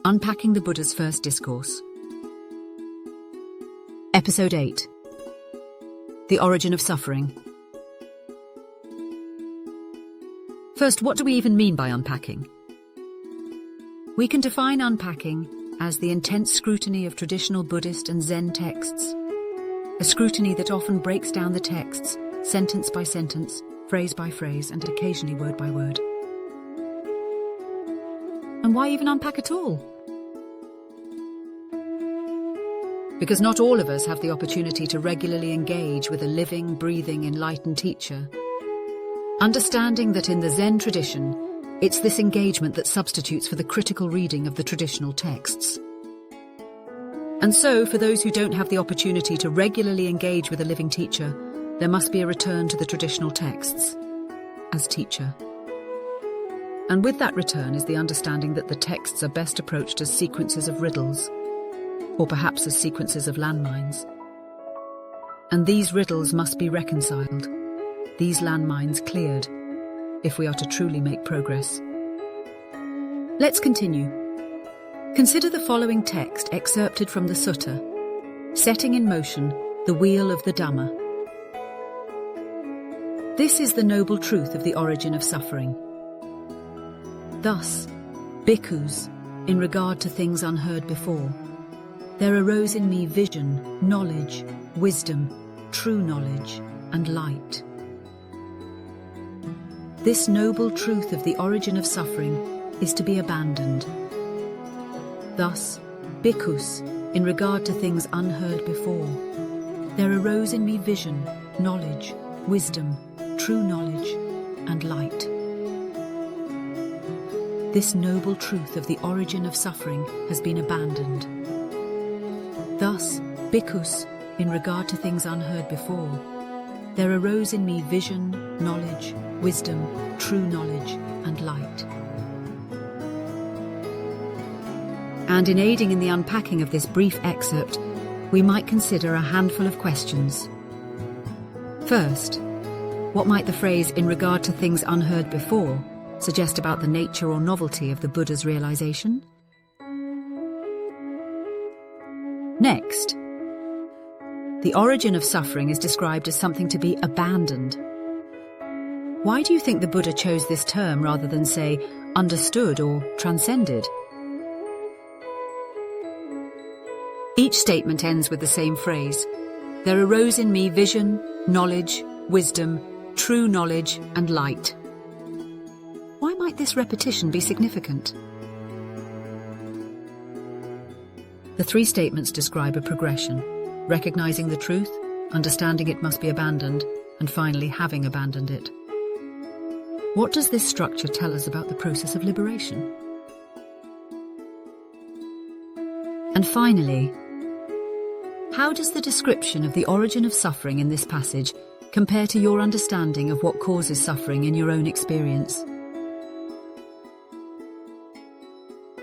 Unpacking the Buddha's First Discourse. Episode 8. The Origin of Suffering. First, what do we even mean by unpacking? We can define unpacking as the intense scrutiny of traditional Buddhist and Zen texts, a scrutiny that often breaks down the texts, sentence by sentence, phrase by phrase, and occasionally word by word. And why even unpack at all? Because not all of us have the opportunity to regularly engage with a living, breathing, enlightened teacher. Understanding that in the Zen tradition, it's this engagement that substitutes for the critical reading of the traditional texts. And so, for those who don't have the opportunity to regularly engage with a living teacher, there must be a return to the traditional texts as teacher. And with that return is the understanding that the texts are best approached as sequences of riddles, or perhaps as sequences of landmines. And these riddles must be reconciled, these landmines cleared, if we are to truly make progress. Let's continue. Consider the following text excerpted from the Sutta, setting in motion the wheel of the Dhamma. This is the noble truth of the origin of suffering. Thus, bhikkhus, in regard to things unheard before, there arose in me vision, knowledge, wisdom, true knowledge, and light. This noble truth of the origin of suffering is to be abandoned. Thus, bhikkhus, in regard to things unheard before, there arose in me vision, knowledge, wisdom, true knowledge, and light. This noble truth of the origin of suffering has been abandoned. Thus, bhikkhus, in regard to things unheard before, there arose in me vision, knowledge, wisdom, true knowledge, and light. And in aiding in the unpacking of this brief excerpt, we might consider a handful of questions. First, what might the phrase "in regard to things unheard before" suggest about the nature or novelty of the Buddha's realization? Next, the origin of suffering is described as something to be abandoned. Why do you think the Buddha chose this term rather than, say, understood or transcended? Each statement ends with the same phrase: there arose in me vision, knowledge, wisdom, true knowledge, and light. Why might this repetition be significant? The three statements describe a progression: recognizing the truth, understanding it must be abandoned, and finally having abandoned it. What does this structure tell us about the process of liberation? And finally, how does the description of the origin of suffering in this passage compare to your understanding of what causes suffering in your own experience?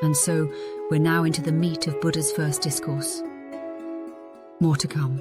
And so, we're now into the meat of Buddha's first discourse. More to come.